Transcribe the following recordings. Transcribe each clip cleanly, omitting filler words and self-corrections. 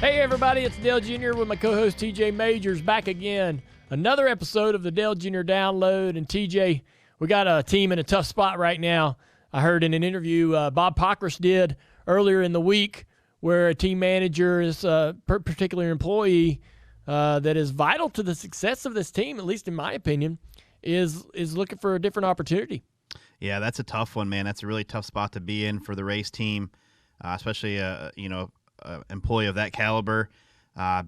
Hey everybody, it's Dale Jr. with my co-host TJ Majors back again. Another episode of the Dale Jr. Download. And TJ, we got a team in a tough spot right now. I heard in an interview Bob Pockris did earlier in the week where a team manager is a particular employee that is vital to the success of this team, at least in my opinion, is looking for a different opportunity. Yeah, that's a tough one, man. That's a really tough spot to be in for the race team, especially employee of that caliber.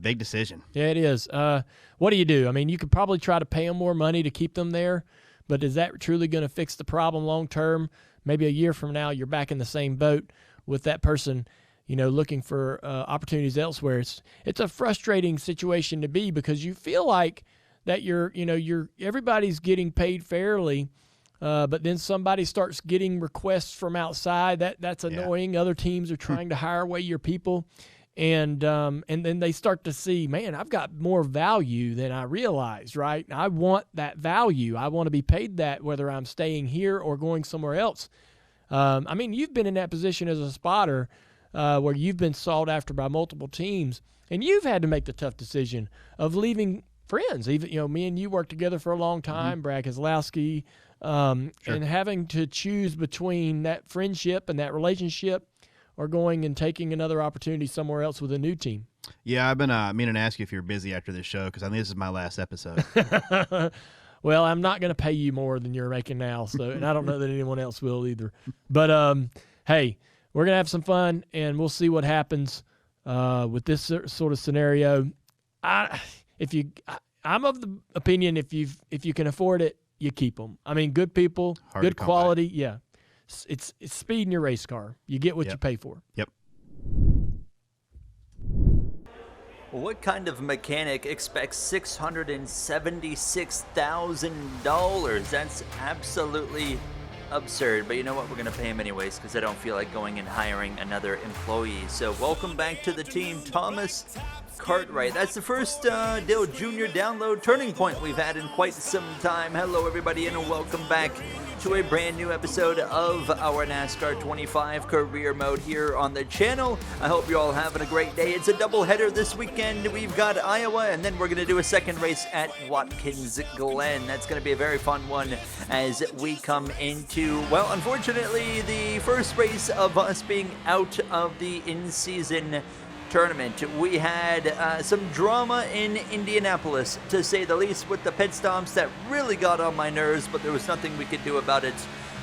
Big decision. Yeah, it is. What do you do? I mean, you could probably try to pay them more money to keep them there, but is that truly going to fix the problem long term? Maybe a year from now, you're back in the same boat with that person, looking for opportunities elsewhere. It's a frustrating situation to be because you feel like that everybody's getting paid fairly, but then somebody starts getting requests from outside. That's annoying. Yeah. Other teams are trying to hire away your people, and then they start to see, man, I've got more value than I realized, right? I want that value. I want to be paid that whether I'm staying here or going somewhere else. You've been in that position as a spotter where you've been sought after by multiple teams, and you've had to make the tough decision of leaving friends. Even me and you worked together for a long time, mm-hmm. Brad Keselowski, sure. And having to choose between that friendship and that relationship or going and taking another opportunity somewhere else with a new team. Yeah, I've been meaning to ask you if you're busy after this show because I think this is my last episode. Well, I'm not going to pay you more than you're making now, and I don't know that anyone else will either. But, hey, we're going to have some fun, and we'll see what happens with this sort of scenario. I'm of the opinion if you can afford it, you keep them. I mean, good people, hard good quality. By. Yeah, it's speed in your race car. You get what you pay for. Yep. What kind of mechanic expects $676,000? That's absolutely absurd. But you know what? We're going to pay him anyways because I don't feel like going and hiring another employee. So welcome back to the team, Thomas Cartwright. That's the first Dale Jr. Download turning point we've had in quite some time. Hello, everybody, and welcome back to a brand new episode of our NASCAR 25 career mode here on the channel. I hope you're all having a great day. It's a doubleheader this weekend. We've got Iowa, and then we're going to do a second race at Watkins Glen. That's going to be a very fun one as we come into, well, unfortunately, the first race of us being out of the in-season tournament. We had some drama in Indianapolis, to say the least, with the pit stops that really got on my nerves, but there was nothing we could do about it,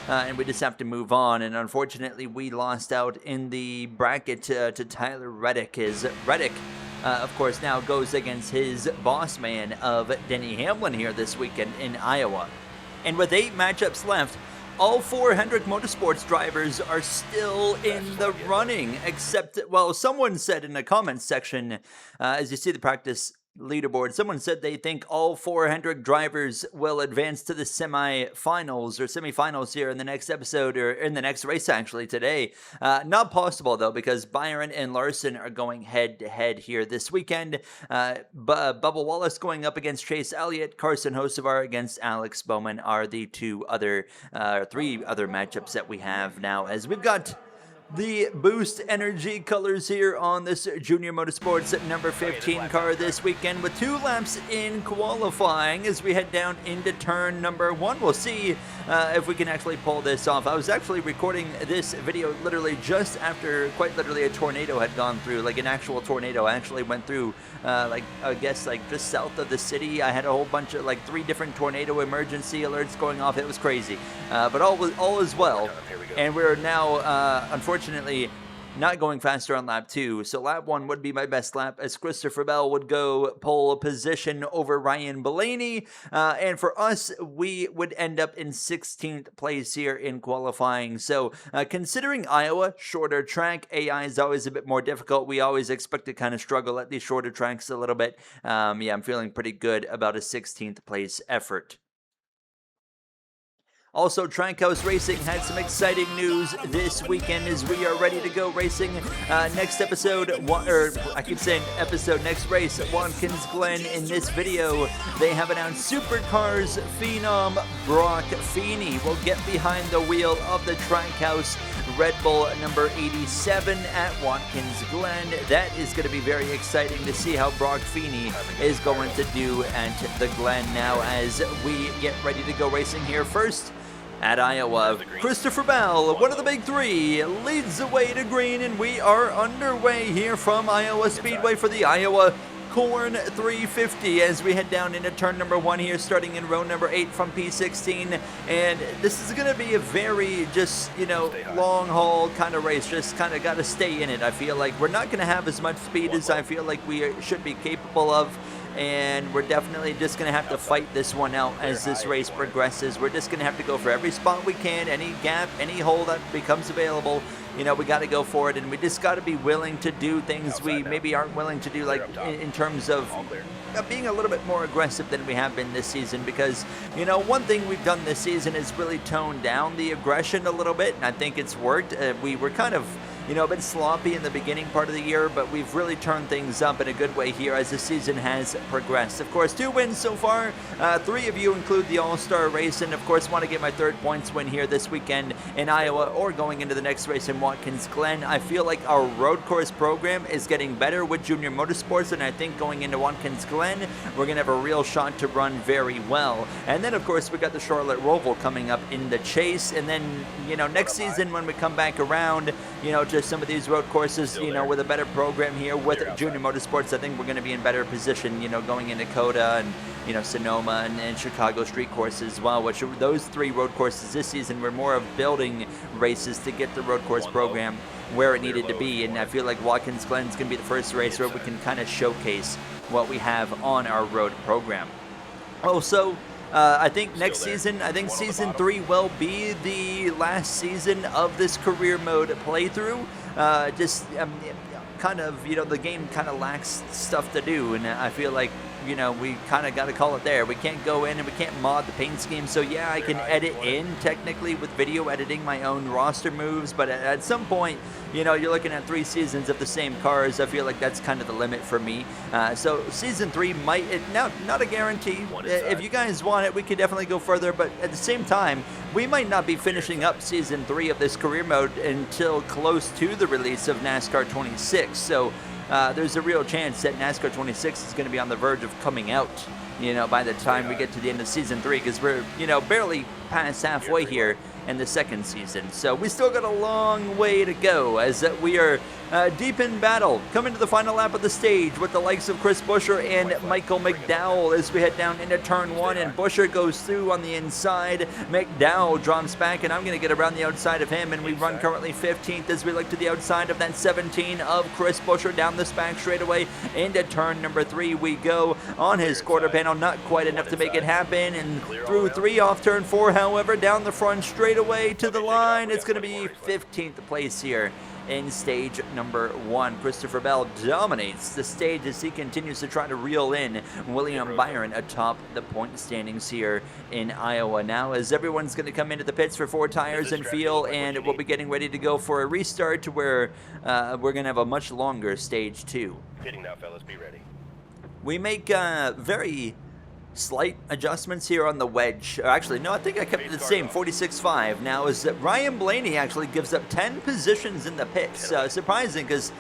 and we just have to move on. And unfortunately, we lost out in the bracket to Tyler Reddick. Reddick, of course, now goes against his boss man of Denny Hamlin here this weekend in Iowa. And with 8 matchups left, all 4 Hendrick Motorsports drivers are still in the running, except, well, someone said in the comments section, as you see the practice leaderboard, someone said they think all 4 Hendrick drivers will advance to the semifinals here in the next episode, or in the next race actually today. Not possible though, because Byron and Larson are going head to head here this weekend. Bubba Wallace going up against Chase Elliott, Carson Hocevar against Alex Bowman are the 3 other matchups that we have now, as we've got the Boost Energy colors here on this Junior Motorsports number 15 car this weekend, with 2 laps in qualifying as we head down into turn number 1. We'll see if we can actually pull this off. I was actually recording this video literally just after, quite literally, a tornado had gone through. Like an actual tornado actually went through, I guess just south of the city. I had a whole bunch of 3 different tornado emergency alerts going off. It was crazy, but all is well. And we're now, unfortunately, not going faster on lap 2. So lap 1 would be my best lap, as Christopher Bell would go pole position over Ryan Blaney. And for us, we would end up in 16th place here in qualifying. So considering Iowa, shorter track, AI is always a bit more difficult. We always expect to kind of struggle at these shorter tracks a little bit. I'm feeling pretty good about a 16th place effort. Also, Trankhouse Racing had some exciting news this weekend as we are ready to go racing. Next episode, next race at Watkins Glen. In this video, they have announced Supercars phenom Brock Feeney will get behind the wheel of the Trankhouse Red Bull number 87 at Watkins Glen. That is going to be very exciting to see how Brock Feeney is going to do at the Glen now as we get ready to go racing here first. At Iowa, Christopher Bell, one of the big three, leads the way to green, and we are underway here from Iowa Speedway for the Iowa Corn 350 as we head down into turn number 1 here, starting in row number 8 from P16. And this is going to be a very long haul kind of race. Just kind of got to stay in it. I feel like we're not going to have as much speed as I feel like we should be capable of. And we're definitely just going to have to fight this one out as this race progresses. We're just going to have to go for every spot we can, any gap, any hole that becomes available. We got to go for it, and we just got to be willing to do things we maybe aren't willing to do, like in terms of being a little bit more aggressive than we have been this season. Because, one thing we've done this season is really toned down the aggression a little bit, and I think it's worked. We were kind of a bit sloppy in the beginning part of the year, but we've really turned things up in a good way here as the season has progressed. Of course, 2 wins so far. 3 of you include the All-Star race, and of course want to get my 3rd points win here this weekend in Iowa or going into the next race in Watkins Glen. I feel like our road course program is getting better with Junior Motorsports, and I think going into Watkins Glen, we're going to have a real shot to run very well. And then, of course, we got the Charlotte Roval coming up in the chase, and then, next season when we come back around, to some of these road courses, with a better program here with Junior Motorsports, I think we're going to be in better position, going into Coda and, Sonoma and Chicago street courses as well, which those 3 road courses this season were more of building races to get the road course program where it needed to be. And I feel like Watkins Glen is going to be the first race where we can kind of showcase what we have on our road program. Also, I think next season, season 3 will be the last season of this career mode playthrough. The game kind of lacks stuff to do, and I feel like, we kind of got to call it there. We can't go in and we can't mod the paint scheme. So yeah, I can edit in technically with video editing my own roster moves, but at some point, you're looking at 3 seasons of the same cars. I feel like that's kind of the limit for me. So season 3 might, not a guarantee. If you guys want it, we could definitely go further, but at the same time, we might not be finishing up season 3 of this career mode until close to the release of NASCAR 26. So there's a real chance that NASCAR 26 is going to be on the verge of coming out, by the time we get to the end of season 3, because we're, barely past halfway here in the 2nd season. So we still got a long way to go as we are deep in battle, coming to the final lap of the stage with the likes of Chris Buescher and Michael McDowell as we head down into turn 1, and Buescher goes through on the inside. McDowell drops back, and I'm going to get around the outside of him, and we run currently 15th as we look to the outside of that 17 of Chris Buescher down this back straightaway. Into turn number 3 we go on his quarter panel, not quite enough to make it happen, and through 3 off turn 4, however, down the front straightaway to the line. It's going to be 15th place here in stage number 1. Christopher Bell dominates the stage as he continues to try to reel in William Byron atop the point standings here in Iowa. Now, as everyone's going to come into the pits for 4 tires and fuel, and we'll be getting ready to go for a restart to where we're going to have a much longer stage 2. Pitting now, fellas, be ready. We make very slight adjustments here on the wedge. Actually, no, I think I kept it the same, 46.5. Now, is that Ryan Blaney actually gives up 10 positions in the pits. Surprising, because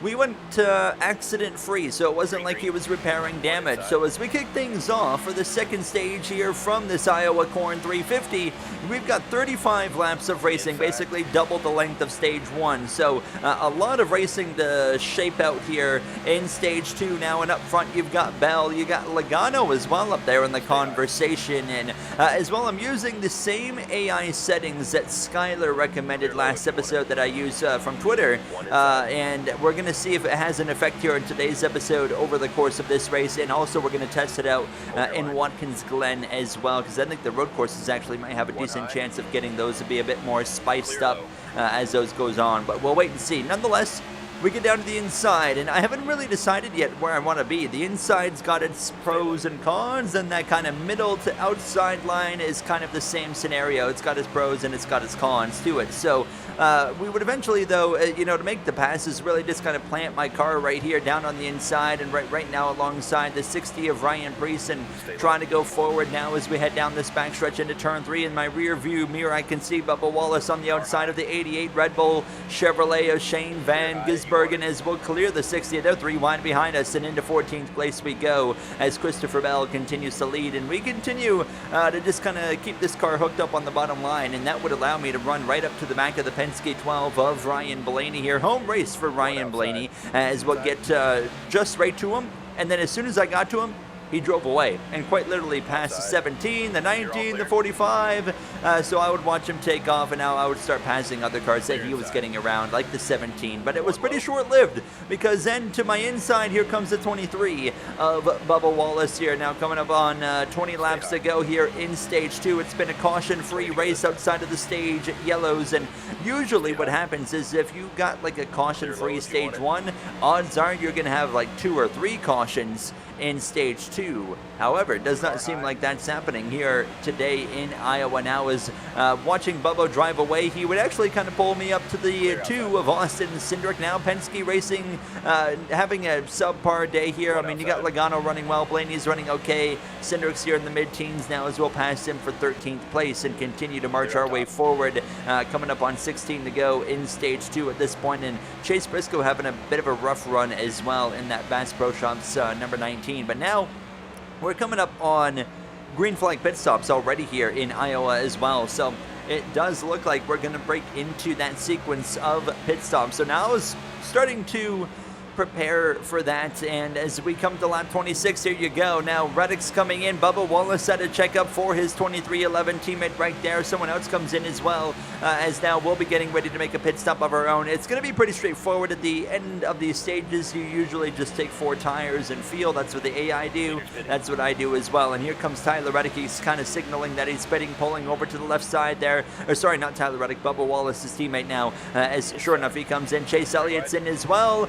we went accident-free, so it wasn't like he was repairing damage. So as we kick things off for the 2nd stage here from this Iowa Corn 350, we've got 35 laps of racing, basically double the length of stage 1. So a lot of racing to shape out here in stage 2 now. And up front, you've got Bell, you got Logano as well up there in the conversation. And as well, I'm using the same AI settings that Skylar recommended last episode that I use from Twitter. And we're going to see if it has an effect here in today's episode over the course of this race, and also we're going to test it out in Watkins Glen as well, because I think the road courses actually might have a decent chance of getting those to be a bit more spiced up as those goes on, but we'll wait and see. Nonetheless, we get down to the inside, and I haven't really decided yet where I want to be. The inside's got its pros and cons, and that kind of middle to outside line is kind of the same scenario. It's got its pros and it's got its cons to it. So We would eventually, though, to make the passes, really just kind of plant my car right here down on the inside, and right now alongside the 60 of Ryan Preece, and trying to go forward now as we head down this backstretch into turn 3. In my rear view mirror, I can see Bubba Wallace on the outside of the 88 Red Bull Chevrolet of Shane Van Gisbergen, as we'll clear the 60. They're 3 wide behind us, and into 14th place we go as Christopher Bell continues to lead, and we continue to just kind of keep this car hooked up on the bottom line, and that would allow me to run right up to the back of the Penske 12 of Ryan Blaney here. Home race for Ryan Blaney, as we'll get just right to him, and then as soon as I got to him, he drove away and quite literally passed the 17, the 19, the 45. So I would watch him take off, and now I would start passing other cars that he was getting around, like the 17. But it was pretty short-lived, because then to my inside, here comes the 23 of Bubba Wallace here. Now coming up on 20 laps to go here in stage 2. It's been a caution-free race outside of the stage yellows, and usually what happens is if you got like a caution-free stage 1, odds are you're going to have like 2 or 3 cautions in stage 2. However, it does not seem like that's happening here today in Iowa. Now as watching Bubba drive away, he would actually kind of pull me up to the 2 of Austin Cindric. Now Penske Racing having a subpar day here. I mean, you got Logano running well, Blaney's running okay, Cindric's here in the mid-teens now as we'll pass him for 13th place and continue to march our way forward. Coming up on 16 to go in stage 2 at this point, and Chase Briscoe having a bit of a rough run as well in that Bass Pro Shops number 19. But now we're coming up on green flag pit stops already here in Iowa as well. So it does look like we're going to break into that sequence of pit stops. So now is starting to prepare for that, and as we come to lap 26, here you go. Now Reddick's coming in. Bubba Wallace had a checkup for his 2311 teammate right there. Someone else comes in as well, as now we'll be getting ready to make a pit stop of our own. It's going to be pretty straightforward at the end of these stages. You usually just take 4 tires and feel. That's what the AI do. That's what I do as well. And here comes Tyler Reddick. He's kind of signaling that he's spitting, pulling over to the left side there. Or sorry, not Tyler Reddick, Bubba Wallace's teammate now, as sure enough he comes in. Chase Elliott's in as well.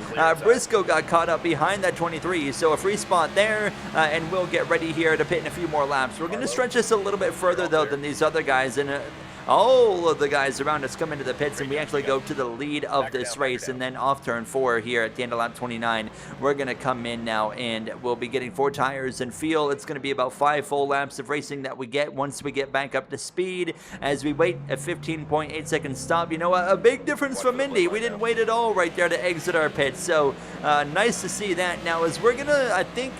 Briscoe got caught up behind that 23, so a free spot there, and we'll get ready here to pit in a few more laps. We're going to stretch this a little bit further, though, than these other guys, and all of the guys around us come into the pits, and we actually go to the lead of this race. And then off turn 4 here at the end of lap 29, we're going to come in now, and we'll be getting 4 tires and feel. It's going to be about 5 full laps of racing that we get once we get back up to speed, as we wait a 15.8 second stop. You know, a big difference from Indy. We didn't wait at all right there to exit our pits, so nice to see that. Now as we're going to, I think,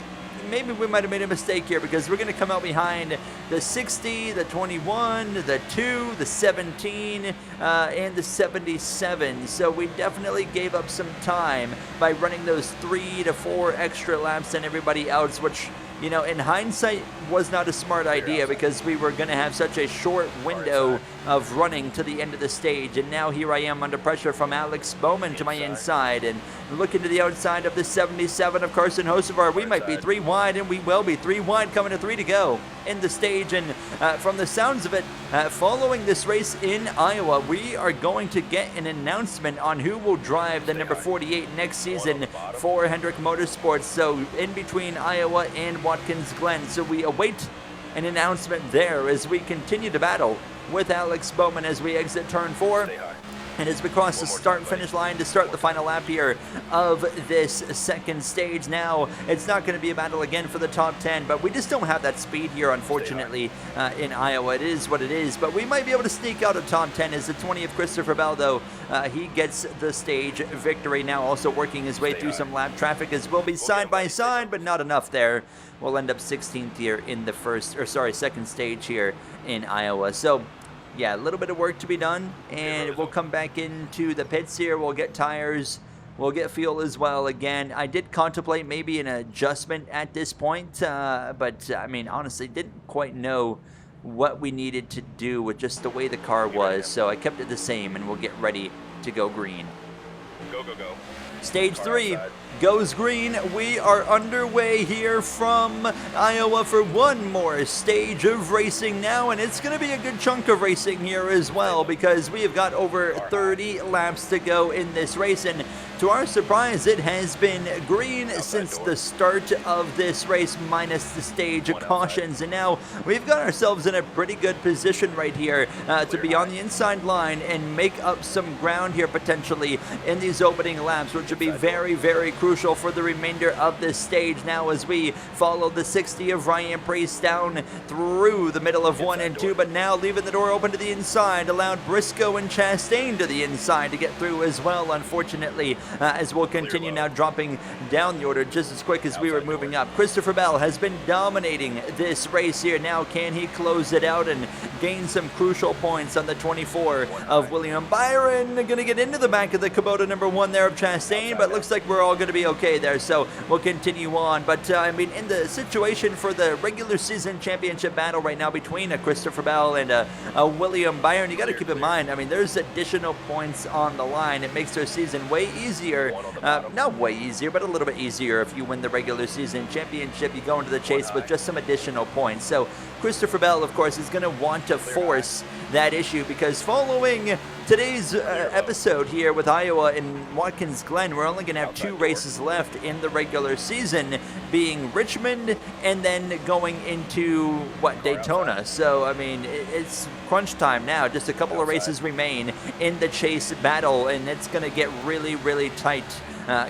maybe we might have made a mistake here, because we're going to come out behind the 60, the 21, the 2, the 17, and the 77. So we definitely gave up some time by running those 3 to 4 extra laps than everybody else, which, you know, in hindsight was not a smart idea, because we were going to have such a short window of running to the end of the stage. And now here I am under pressure from Alex Bowman to my inside, and looking to the outside of the 77 of Carson Hocevar. We might be 3 wide, and we will be 3 wide coming to 3 to go in the stage. And from the sounds of it, following this race in Iowa, we are going to get an announcement on who will drive the number 48 next season for Hendrick Motorsports. So in between Iowa and Watkins Glen. So we await an announcement there as we continue to battle with Alex Bowman as we exit turn 4. And as we cross the start and finish line to start the final lap here of this second stage. Now, it's not going to be a battle again for the top 10, but we just don't have that speed here, unfortunately, in Iowa. It is what it is, but we might be able to sneak out a top 10 as the 20 of Christopher Bell, though, he gets the stage victory. Now also working his way through some lap traffic, as we'll be side by side, but not enough there. We'll end up 16th here in the second stage here in Iowa. So, yeah, a little bit of work to be done, and we'll come back into the pits here. We'll get tires, we'll get fuel as well again. I did contemplate maybe an adjustment at this point, but I mean, honestly, didn't quite know what we needed to do with just the way the car was, so I kept it the same, and we'll get ready to go green. Go, go, go. Stage 3 goes green. We are underway here from Iowa for one more stage of racing now, and it's going to be a good chunk of racing here as well, because we have got over 30 laps to go in this race. And to to our surprise, it has been green since the start of this race, minus the stage cautions. And now we've got ourselves in a pretty good position right here to be on the inside line and make up some ground here potentially in these opening laps, which would be very, very crucial for the remainder of this stage. Now as we follow the 60 of Ryan Preece down through the middle of 1 and 2, but now leaving the door open to the inside, allowed Briscoe and Chastain to the inside to get through as well, unfortunately, as we'll continue now dropping down the order just as quick as we were moving up. Christopher Bell has been dominating this race here. Now can he close it out and gain some crucial points on the 24 of William Byron? Going to get into the back of the Kubota number 1 there of Chastain, but looks like we're all going to be okay there, so we'll continue on. But I mean, in the situation for the regular season championship battle right now between a Christopher Bell and a William Byron, you got to keep in mind, I mean, there's additional points on the line. It makes their season way easier, not way easier, but a little bit easier if you win the regular season championship. You go into the chase with just some additional points. So Christopher Bell, of course, is going to want to force that issue, because following today's episode here with Iowa and Watkins Glen, we're only going to have 2 races left in the regular season, being Richmond and then going into, Daytona. So, I mean, it's crunch time now. Just a couple of races remain in the chase battle, and it's going to get really, really tight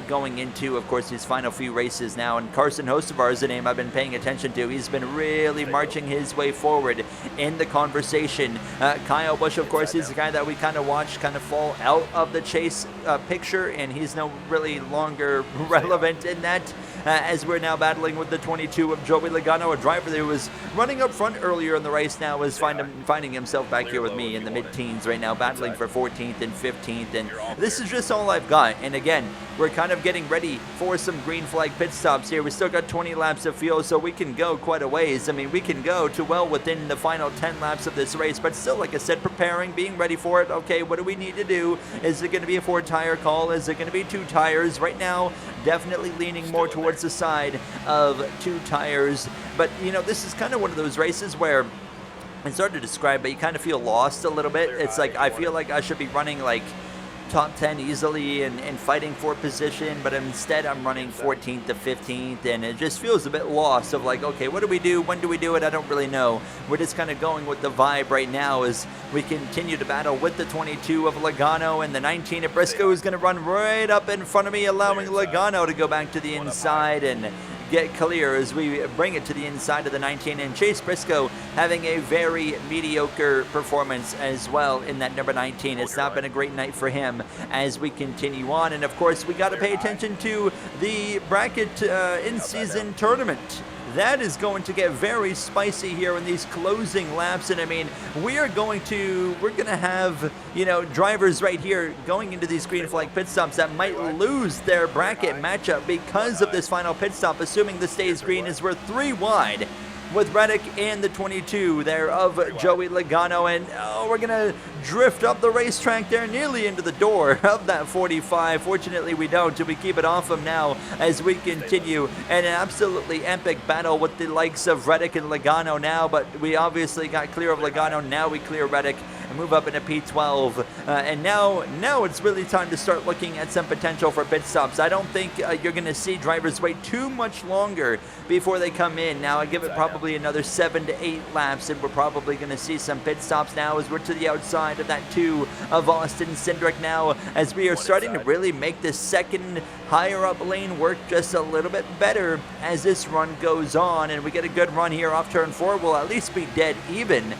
going into, of course, these final few races now. And Carson Hocevar is a name I've been paying attention to. He's been really marching his way forward in the conversation. Kyle Busch, of course, he's the guy that we kind of watched kind of fall out of the chase picture, and he's no really longer relevant in that. As we're now battling with the 22 of Joey Logano, a driver that was running up front earlier in the race, now is finding himself back here with me in the mid-teens right now, battling for 14th and 15th, and this is just all I've got. And again, we're kind of getting ready for some green flag pit stops here. We still got 20 laps of fuel, so we can go quite a ways. I mean, we can go to well within the final 10 laps of this race, but still, like I said, preparing, being ready for it. Okay, what do we need to do? Is it going to be a 4-tire call? Is it going to be 2 tires? Right now, definitely leaning more towards the side of 2 tires. But, you know, this is kind of one of those races where it's hard to describe, but you kind of feel lost a little bit. It's like I feel like I should be running like top 10 easily and fighting for position, but instead I'm running 14th to 15th, and it just feels a bit lost of like, okay, what do we do? When do we do it? I don't really know. We're just kind of going with the vibe right now as we continue to battle with the 22 of Logano and the 19 of Briscoe, who's going to run right up in front of me, allowing Logano to go back to the inside and get clear as we bring it to the inside of the 19, and Chase Briscoe having a very mediocre performance as well in that number 19. It's not been a great night for him as we continue on, and of course we got to pay attention to the bracket in-season tournament. That is going to get very spicy here in these closing laps. And I mean, we're going to have, you know, drivers right here going into these green flag pit stops that might lose their bracket matchup because of this final pit stop, assuming the stays green, as we're 3 wide with Reddick and the 22 there of Joey Logano. And we're going to drift up the racetrack there nearly into the door of that 45. Fortunately, we don't. We keep it off him now as we continue. And an absolutely epic battle with the likes of Reddick and Logano now. But we obviously got clear of Logano. Now we clear Reddick and move up into P12. And now it's really time to start looking at some potential for pit stops. I don't think you're going to see drivers wait too much longer before they come in. Now I give it probably another 7 to 8 laps, and we're probably going to see some pit stops now as we're to the outside of that 2 of Austin Cindric now, as we are starting to really make this second higher up lane work just a little bit better as this run goes on, and we get a good run here off turn 4. We'll at least be dead even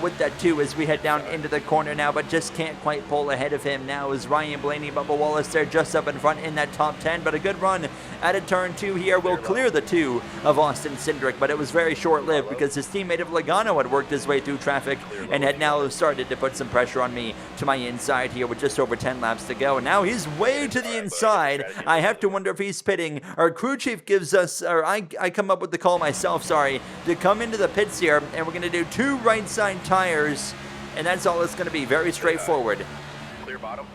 with that 2 as we head down into the corner now, but just can't quite pull ahead of him now as Ryan Blaney, Bubba Wallace there just up in front in that top 10, but a good run at a turn 2 here will clear the 2 of Austin Cindric, but it was very short-lived because his teammate of Logano had worked his way through traffic and had now started to put some pressure on me to my inside here with just over 10 laps to go. And now he's way to the inside. I have to wonder if he's pitting. Our crew chief gives us, or I come up with the call myself, sorry, to come into the pits here, and we're going to do 2 right side tires, and that's all it's going to be. Very straightforward. Clear bottom.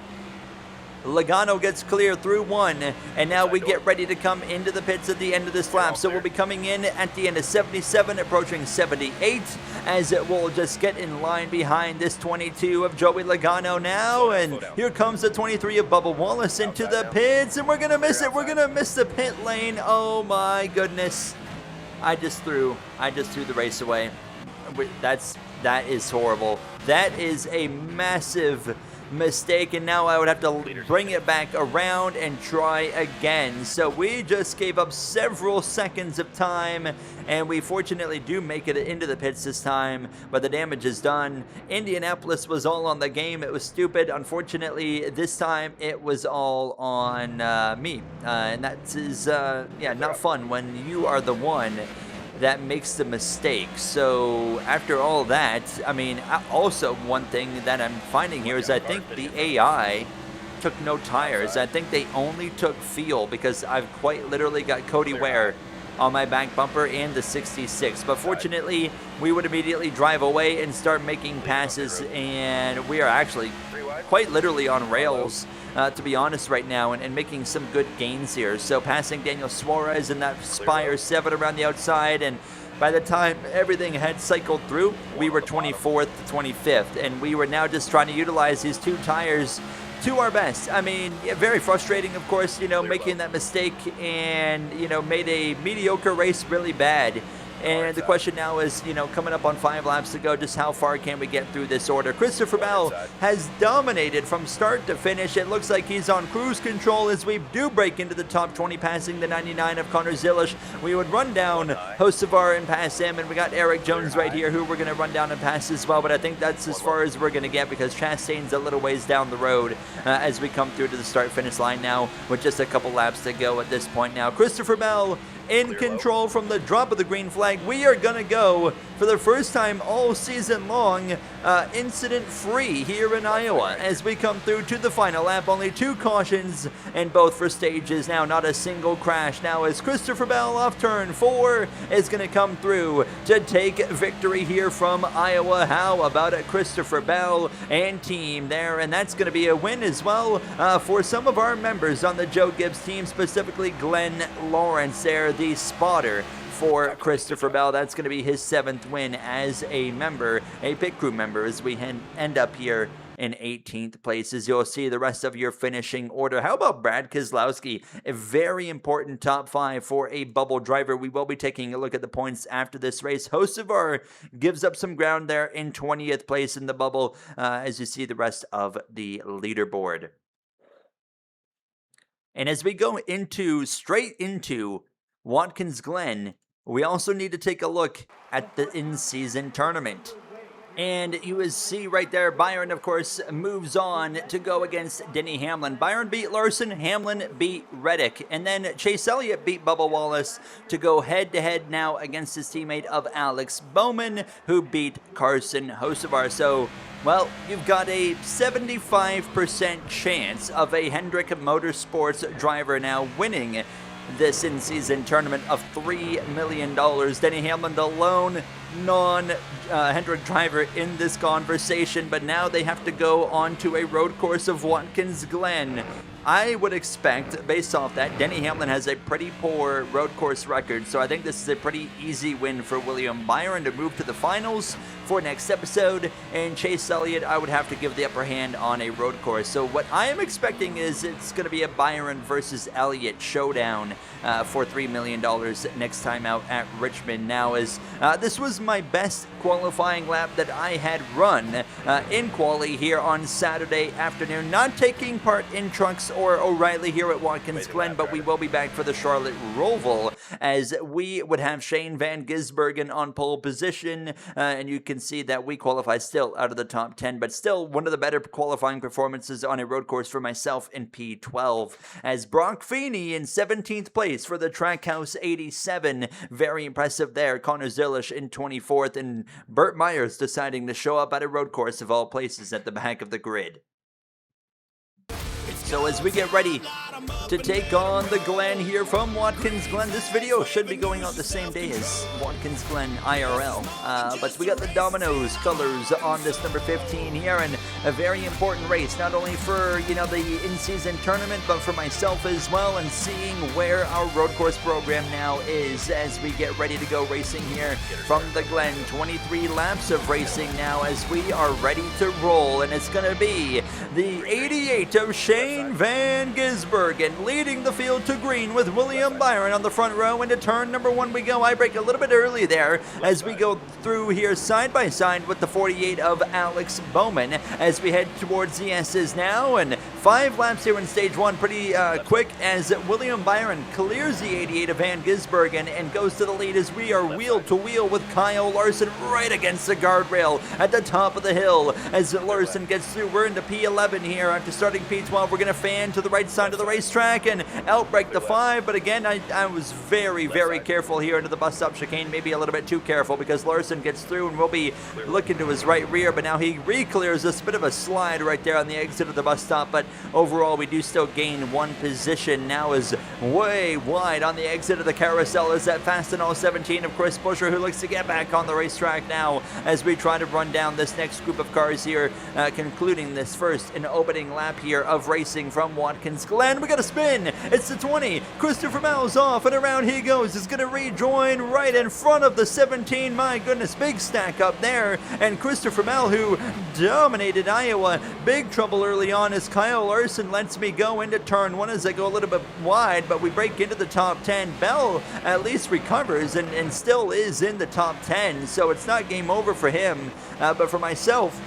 Logano gets clear through 1, and now we get ready to come into the pits at the end of this lap. So we'll be coming in at the end of 77, approaching 78, as it will just get in line behind this 22 of Joey Logano now. And here comes the 23 of Bubba Wallace into the pits, and we're going to miss it. We're going to miss the pit lane. Oh my goodness. I just threw the race away. That is horrible. That is a massive mistake, and now I would have to bring it back around and try again. So we just gave up several seconds of time, and we fortunately do make it into the pits this time, but the damage is done. Indianapolis was all on the game. It was stupid. Unfortunately, this time it was all on me, and that is not fun when you are the one that makes the mistake. So after all that, I mean, also one thing that I'm finding here is I think the AI took no tires. I think they only took fuel, because I've quite literally got Cody Ware on my back bumper and the 66. But fortunately, we would immediately drive away and start making passes, and we are actually quite literally on rails, to be honest, right now, and making some good gains here. So passing Daniel Suarez in that Spire 7 around the outside, and by the time everything had cycled through, we were 24th to 25th, and we were now just trying to utilize these 2 tires to our best. I mean, very frustrating, of course, making that mistake and, made a mediocre race really bad. And the question now is, coming up on 5 laps to go, just how far can we get through this order? Christopher Bell has dominated from start to finish. It looks like he's on cruise control as we do break into the top 20, passing the 99 of Connor Zilish. We would run down Hocevar and pass him, and we got Eric Jones right here, who we're going to run down and pass as well, but I think that's as far as we're going to get, because Chastain's a little ways down the road as we come through to the start-finish line now with just a couple laps to go at this point now. Christopher Bell in control from the drop of the green flag. We are going to go, for the first time all season long, incident-free here in Iowa as we come through to the final lap. Only 2 cautions, and both for stages now, not a single crash. Now as Christopher Bell off turn 4 is going to come through to take victory here from Iowa. How about it, Christopher Bell and team there? And that's going to be a win as well for some of our members on the Joe Gibbs team, specifically Glenn Lawrence there, the spotter for Christopher Bell. That's going to be his 7th win as a member, a pit crew member, as we end up here in 18th place. As you'll see the rest of your finishing order. How about Brad Keselowski? A very important top 5 for a bubble driver. We will be taking a look at the points after this race. Hocevar gives up some ground there in 20th place in the bubble, as you see the rest of the leaderboard. And as we go straight into Watkins Glen, we also need to take a look at the in-season tournament. And you will see right there, Byron, of course, moves on to go against Denny Hamlin. Byron beat Larson, Hamlin beat Reddick, and then Chase Elliott beat Bubba Wallace to go head-to-head now against his teammate of Alex Bowman, who beat Carson Hocevar. So, well, you've got a 75% chance of a Hendrick Motorsports driver now winning this in-season tournament of $3 million. Denny Hamlin, the lone non-Hendrick driver in this conversation, but now they have to go on to a road course of Watkins Glen. I would expect, based off that, Denny Hamlin has a pretty poor road course record, so I think this is a pretty easy win for William Byron to move to the finals for next episode, and Chase Elliott, I would have to give the upper hand on a road course. So what I am expecting is it's going to be a Byron versus Elliott showdown for $3 million next time out at Richmond. Now, as this was my best qualifying lap that I had run in quali here on Saturday afternoon, not taking part in trucks or O'Reilly here at Watkins Glen, but we will be back for the Charlotte Roval, as we would have Shane Van Gisbergen on pole position, and you can see that we qualify still out of the top 10, but still one of the better qualifying performances on a road course for myself in P12, as Brock Feeney in 17th place for the Trackhouse 87, very impressive there. Connor Zilish in 24th, and Burt Myers deciding to show up at a road course of all places at the back of the grid. So as we get ready to take on the Glen here from Watkins Glen, this video should be going out the same day as Watkins Glen IRL. But we got the Domino's colors on this number 15 here, and a very important race, not only for, the in-season tournament, but for myself as well, and seeing where our road course program now is as we get ready to go racing here from the Glen. 23 laps of racing now as we are ready to roll, and it's going to be the 88 of Shane Van Gisbergen leading the field to green with William Byron on the front row. Into turn number 1 we go. I break a little bit early there as we go through here side by side with the 48 of Alex Bowman as we head towards the S's now, and 5 laps here in stage 1 pretty quick as William Byron clears the 88 of Van Gisbergen and goes to the lead as we are wheel to wheel with Kyle Larson right against the guardrail at the top of the hill. As Larson gets through, we're into P11 here after starting P12. We're going to fan to the right side of the racetrack and outbreak the 5, but again I was very careful here into the bus stop chicane, maybe a little bit too careful, because Larson gets through and we'll be looking to his right rear, but now he re-clears this bit of a slide right there on the exit of the bus stop. But overall we do still gain 1 position. Now is way wide on the exit of the carousel is that Fast and All 17 of Chris Buescher, who looks to get back on the racetrack now as we try to run down this next group of cars here, concluding this first and opening lap here of racing from Watkins Glen. We got a spin. It's the 20. Christopher Bell's off and around he goes. Is going to rejoin right in front of the 17. My goodness, big stack up there. And Christopher Bell, who dominated Iowa, big trouble early on as Kyle Larson lets me go into turn 1 as I go a little bit wide, but we break into the top 10. Bell at least recovers and still is in the top 10, so it's not game over for him. But for myself,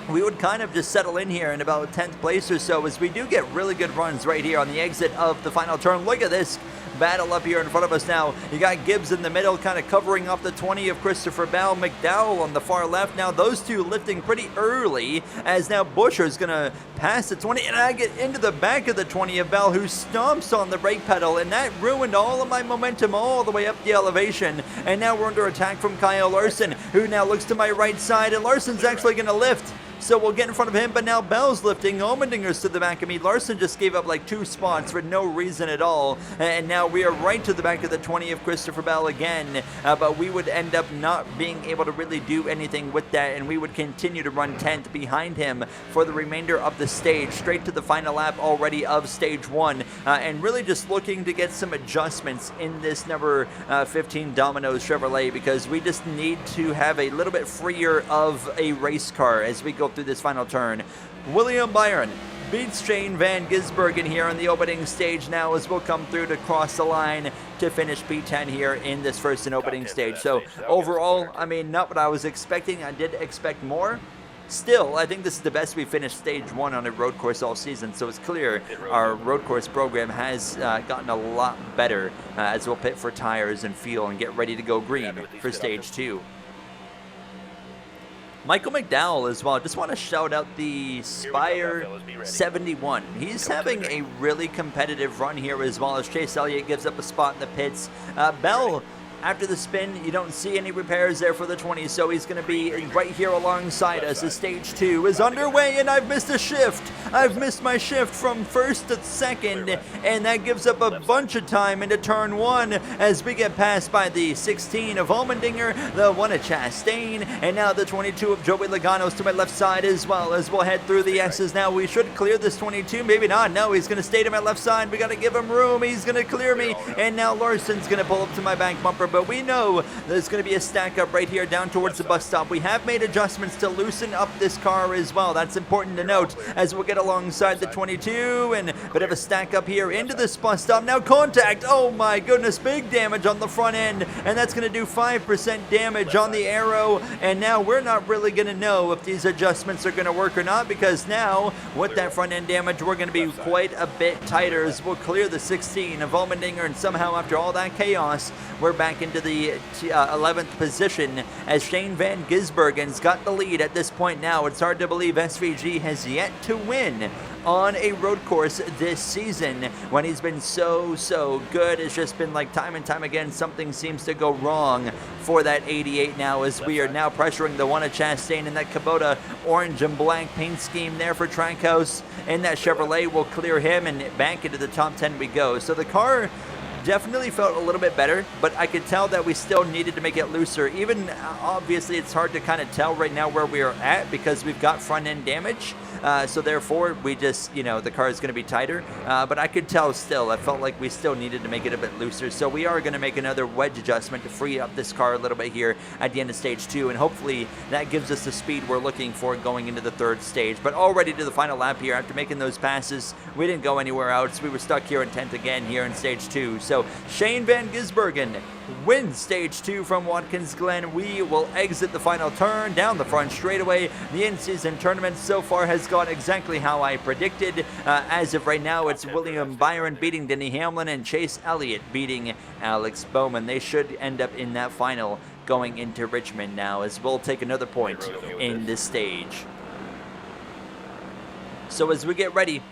we would kind of just settle in here in about 10th place or so as we do get really good runs right here on the exit of the final turn. Look at this battle up here in front of us now. You got Gibbs in the middle kind of covering up the 20 of Christopher Bell. McDowell on the far left. Now those two lifting pretty early as now Buescher's going to pass the 20, and I get into the back of the 20 of Bell, who stomps on the brake pedal, and that ruined all of my momentum all the way up the elevation. And now we're under attack from Kyle Larson, who now looks to my right side, and Larson's actually going to lift. So we'll get in front of him, but now Bell's lifting. Allmendinger's to the back of me. Larson just gave up like 2 spots for no reason at all. And now we are right to the back of the 20 of Christopher Bell again. But we would end up not being able to really do anything with that, and we would continue to run 10th behind him for the remainder of the stage, straight to the final lap already of stage 1. And really just looking to get some adjustments in this number 15 Domino's Chevrolet, because we just need to have a little bit freer of a race car as we go through this final turn. William Byron beats Shane Van Gisbergen here on the opening stage now as we'll come through to cross the line to finish P10 here in this first and opening stage. So overall, I mean, not what I was expecting. I did expect more. Still, I think this is the best we finished stage 1 on a road course all season, so it's clear our road course program has gotten a lot better as we'll pit for tires and fuel and get ready to go green for stage 2. Michael McDowell as well. Just want to shout out the Spire 71. He's having a really competitive run here as well as Chase Elliott gives up a spot in the pits. Bell, after the spin, you don't see any repairs there for the 20, so he's going to be right here alongside us as stage 2 is underway, and I've missed a shift. I've missed my shift from first to second, and that gives up a bunch of time into turn 1 as we get passed by the 16 of Allmendinger, the 1 of Chastain, and now the 22 of Joey Logano's to my left side as well as we'll head through the S's. Now we should clear this 22, maybe not. No, he's going to stay to my left side. We got to give him room. He's going to clear me, and now Larson's going to pull up to my back bumper, but we know there's going to be a stack up right here down towards the bus stop. We have made adjustments to loosen up this car as well. That's important to note as we'll get alongside the 22 and a bit of a stack up here into this bus stop. Now contact. Oh my goodness, big damage on the front end, and that's going to do 5% damage on the aero. And now we're not really going to know if these adjustments are going to work or not, because now with that front end damage, we're going to be quite a bit tighter as we'll clear the 16 of Allmendinger, and somehow after all that chaos, we're back into the 11th position as Shane Van Gisbergen's got the lead at this point now. It's hard to believe SVG has yet to win on a road course this season when he's been so good. It's just been like time and time again, something seems to go wrong for that 88 now as we are now pressuring the 1 of Chastain in that Kubota orange and black paint scheme there for Trackhouse, and that Chevrolet will clear him and back into the top 10 we go. So the car definitely felt a little bit better, but I could tell that we still needed to make it looser. Even obviously it's hard to kind of tell right now where we are at because we've got front end damage. So therefore we just, the car is going to be tighter. But I could tell still, I felt like we still needed to make it a bit looser. So we are going to make another wedge adjustment to free up this car a little bit here at the end of stage 2. And hopefully that gives us the speed we're looking for going into the 3rd stage. But already to the final lap here, after making those passes, we didn't go anywhere else. We were stuck here in 10th again here in stage 2. So Shane Van Gisbergen wins stage 2 from Watkins Glen. We will exit the final turn down the front straightaway. The in-season tournament so far has gone exactly how I predicted. As of right now, it's William Byron beating Denny Hamlin and Chase Elliott beating Alex Bowman. They should end up in that final going into Richmond now, as we'll take another point in this stage. So as we get ready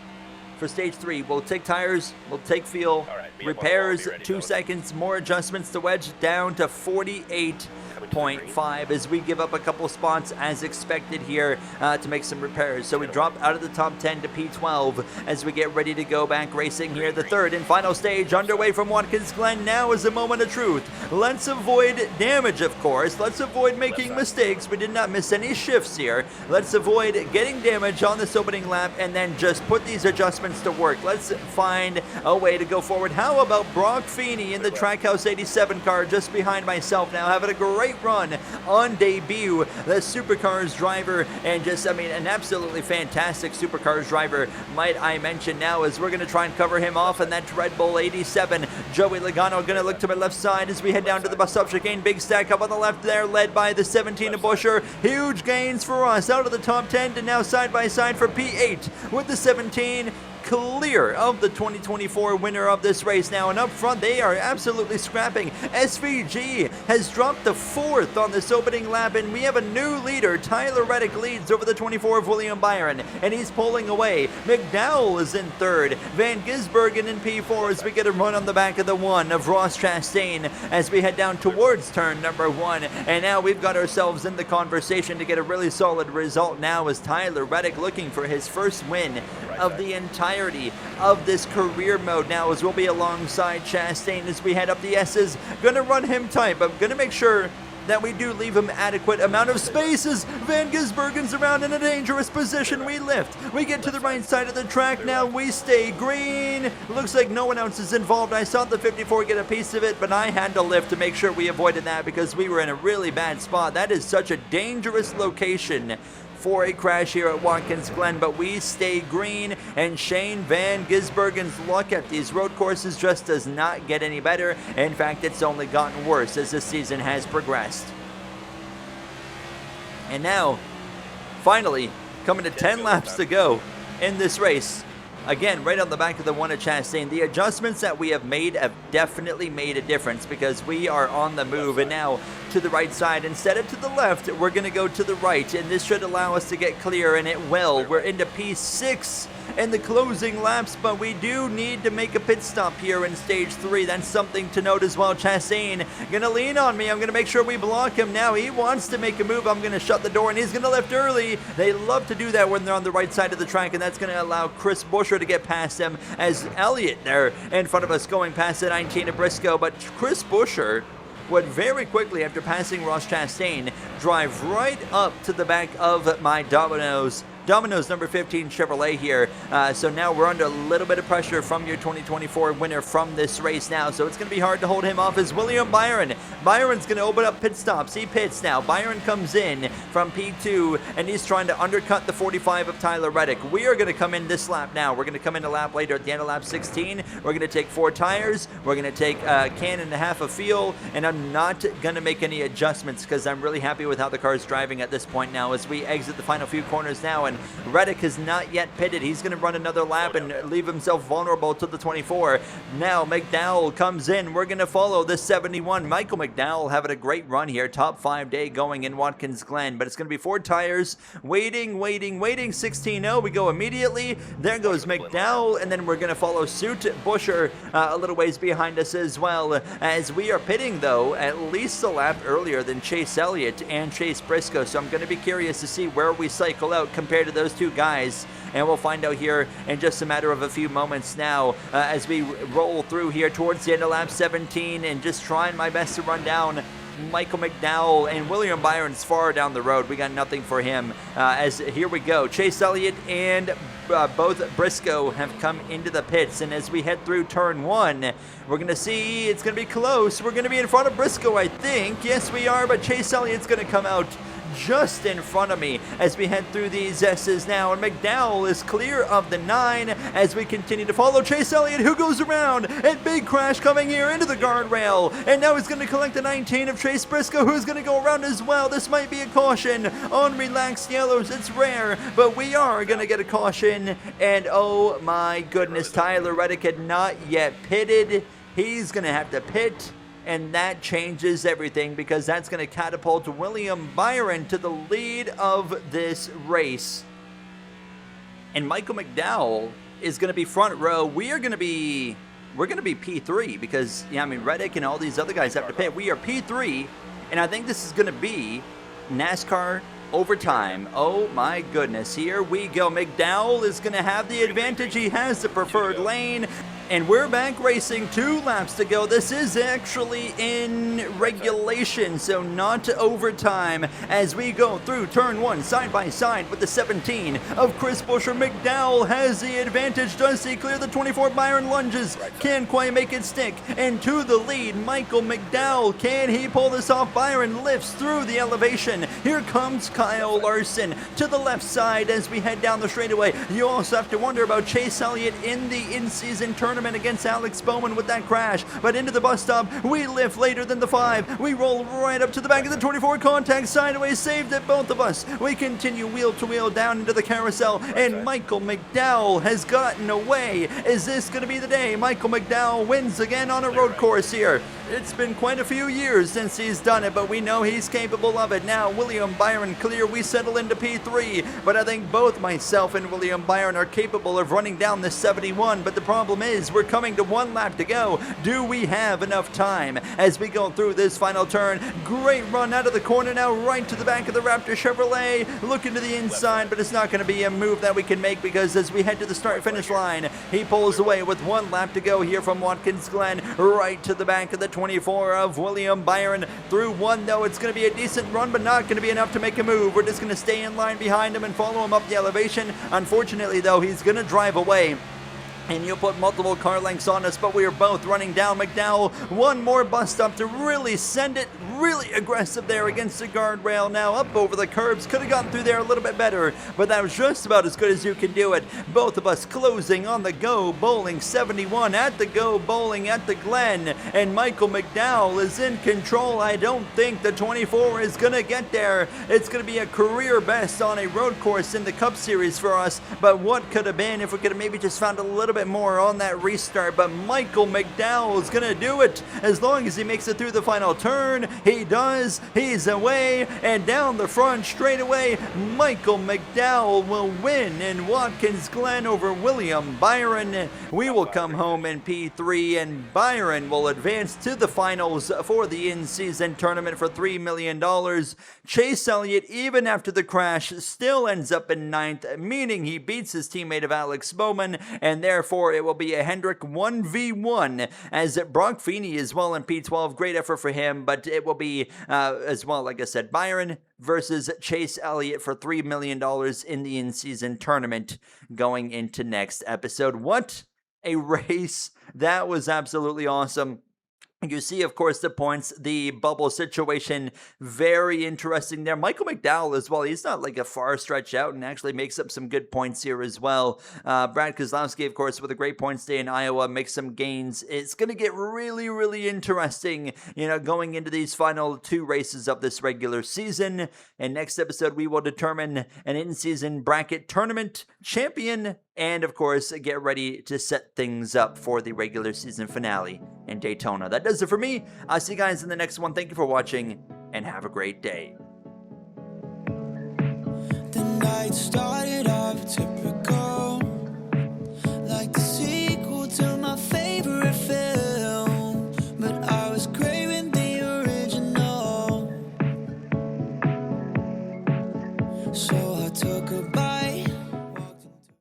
for stage 3, we'll take tires, we'll take fuel, repairs, 2 seconds, more adjustments to wedge down to 48.5 as we give up a couple spots as expected here to make some repairs. So we drop out of the top 10 to P12 as we get ready to go back racing here. The 3rd and final stage underway from Watkins Glen. Now is a moment of truth. Let's avoid damage, of course. Let's avoid making mistakes. We did not miss any shifts here. Let's avoid getting damage on this opening lap and then just put these adjustments to work. Let's find a way to go forward. How about Brock Feeney in the Trackhouse 87 car just behind myself now, having a great run on debut. The Supercars driver, and just, an absolutely fantastic Supercars driver, might I mention now, as we're going to try and cover him off in that Red Bull 87. Joey Logano going to look to my left side as we head down to the bus stop chicane. Big stack up on the left there, led by the 17 of Buescher. Huge gains for us out of the top 10 to now side by side for P8 with the 17. Clear of the 2024 winner of this race now, and up front they are absolutely scrapping. SVG has dropped to 4th on this opening lap, and we have a new leader. Tyler Reddick leads over the 24 of William Byron, and he's pulling away. McDowell is in 3rd. Van Gisbergen in P4 as we get a run on the back of the 1 of Ross Chastain as we head down towards turn number 1, and now we've got ourselves in the conversation to get a really solid result now as Tyler Reddick looking for his first win of the entirety of this career mode now, as we'll be alongside Chastain as we head up the S's. Gonna run him tight, but gonna make sure that we do leave him adequate amount of spaces. Van Gisbergen's around in a dangerous position. We lift. We get to the right side of the track now. We stay green. Looks like no one else is involved. I saw the 54 get a piece of it, but I had to lift to make sure we avoided that because we were in a really bad spot. That is such a dangerous location for a crash here at Watkins Glen, but we stay green, and Shane Van Gisbergen's luck at these road courses just does not get any better. In fact, it's only gotten worse as this season has progressed. And now, finally, coming to 10 laps to go in this race. Again, right on the back of the 1 at Chastain, the adjustments that we have made have definitely made a difference because we are on the move, and now to the right side instead of to the left, we're going to go to the right, and this should allow us to get clear, and it will. We're into P6 in the closing laps, but we do need to make a pit stop here in stage 3. That's something to note as well. Chastain gonna lean on me. I'm gonna make sure we block him now. He wants to make a move. I'm gonna shut the door, and he's gonna lift early. They love to do that when they're on the right side of the track, and that's gonna allow Chris Buescher to get past him as Elliott there in front of us going past the 19 of Briscoe. But Chris Buescher would very quickly, after passing Ross Chastain, drive right up to the back of my Domino's number 15 Chevrolet here. So now we're under a little bit of pressure from your 2024 winner from this race now. So it's going to be hard to hold him off as William Byron. Byron's going to open up pit stops. He pits now. Byron comes in from P2, and he's trying to undercut the 45 of Tyler Reddick. We are going to come in this lap now. We're going to come in a lap later at the end of lap 16. We're going to take 4 tires. We're going to take a can and a half of fuel, and I'm not going to make any adjustments because I'm really happy with how the car is driving at this point now as we exit the final few corners now, and Reddick has not yet pitted. He's going to run another lap and leave himself vulnerable to the 24. Now McDowell comes in. We're going to follow the 71. Michael McDowell having a great run here. Top 5 day going in Watkins Glen. But it's going to be 4 tires. Waiting. 16-0. We go immediately. There goes McDowell. And then we're going to follow suit. Buescher a little ways behind us as well. As we are pitting, though, at least a lap earlier than Chase Elliott and Chase Briscoe. So I'm going to be curious to see where we cycle out compared to those two guys And we'll find out here in just a matter of a few moments now as we roll through here towards the end of lap 17 and just trying my best to run down Michael McDowell and William Byron's far down the road. We got nothing for him. As here we go, Chase Elliott and both Briscoe have come into the pits, and as we head through turn 1, we're going to see it's going to be close. We're going to be in front of Briscoe, I think. Yes, we are, but Chase Elliott's going to come out just in front of me as we head through these S's now, and McDowell is clear of the 9 as we continue to follow Chase Elliott, who goes around, and big crash coming here into the guardrail, and now he's going to collect the 19 of Chase Briscoe, who's going to go around as well. This might be a caution on relaxed yellows. It's rare, but we are going to get a caution, and oh my goodness, Tyler Reddick had not yet pitted. He's going to have to pit, and that changes everything because that's going to catapult William Byron to the lead of this race. And Michael McDowell is going to be front row. We're going to be P3 because, yeah, I mean, Reddick and all these other guys have to pit. We are P3, and I think this is going to be NASCAR overtime. Oh my goodness, here we go. McDowell is going to have the advantage. He has the preferred lane. And we're back racing, 2 laps to go. This is actually in regulation, so not overtime. As we go through turn 1, side by side with the 17 of Chris Buescher. McDowell has the advantage. Does he clear the 24? Byron lunges, can't quite make it stick. And to the lead, Michael McDowell. Can he pull this off? Byron lifts through the elevation. Here comes Kyle Larson to the left side as we head down the straightaway. You also have to wonder about Chase Elliott in the in-season tournament against Alex Bowman with that crash, but into the bus stop, we lift later than the 5, we roll right up to the back of the 24, contact sideways, saved it, both of us. We continue wheel to wheel down into the carousel, and Michael McDowell has gotten away. Is this going to be the day Michael McDowell wins again on a road course here? It's been quite a few years since he's done it, but we know he's capable of it. Now, William Byron clear, we settle into P3, but I think both myself and William Byron are capable of running down the 71, but the problem is we're coming to 1 lap to go. Do we have enough time as we go through this final turn? Great run out of the corner now, right to the back of the Raptor Chevrolet, looking to the inside, but it's not going to be a move that we can make because as we head to the start-finish line, he pulls away with 1 lap to go here from Watkins Glen, right to the back of the 24 of William Byron. Through 1, though, it's going to be a decent run, but not going to be enough to make a move. We're just going to stay in line behind him and follow him up the elevation. Unfortunately, though, he's going to drive away. And you'll put multiple car lengths on us, but we are both running down McDowell. 1 more bus stop to really send it really aggressive there against the guardrail. Now up over the curbs. Could have gotten through there a little bit better, but that was just about as good as you can do it. Both of us closing on the Go Bowling 71 at the Go Bowling at the Glen. And Michael McDowell is in control. I don't think the 24 is going to get there. It's going to be a career best on a road course in the Cup Series for us. But what could have been if we could have maybe just found a little bit more on that restart. But Michael McDowell is going to do it as long as he makes it through the final turn. He does. He's away, and down the front straightaway, Michael McDowell will win in Watkins Glen over William Byron. We will come home in P3, and Byron will advance to the finals for the in-season tournament for $3 million. Chase Elliott, even after the crash, still ends up in 9th, meaning he beats his teammate of Alex Bowman, and therefore it will be a Hendrick 1v1 as Brock Feeney is well in P12. Great effort for him, but it will be as well, like I said, Byron versus Chase Elliott for $3 million in the in-season tournament going into next episode. What a race. That was absolutely awesome. You see, of course, the points, the bubble situation, very interesting there. Michael McDowell as well. He's not like a far stretch out and actually makes up some good points here as well. Brad Keselowski, of course, with a great points day in Iowa, makes some gains. It's going to get really, really interesting, going into these final 2 races of this regular season. And next episode, we will determine an in-season bracket tournament champion and, of course, get ready to set things up for the regular season finale in Daytona. That does it for me. I'll see you guys in the next one. Thank you for watching, and have a great day. The night started off typical.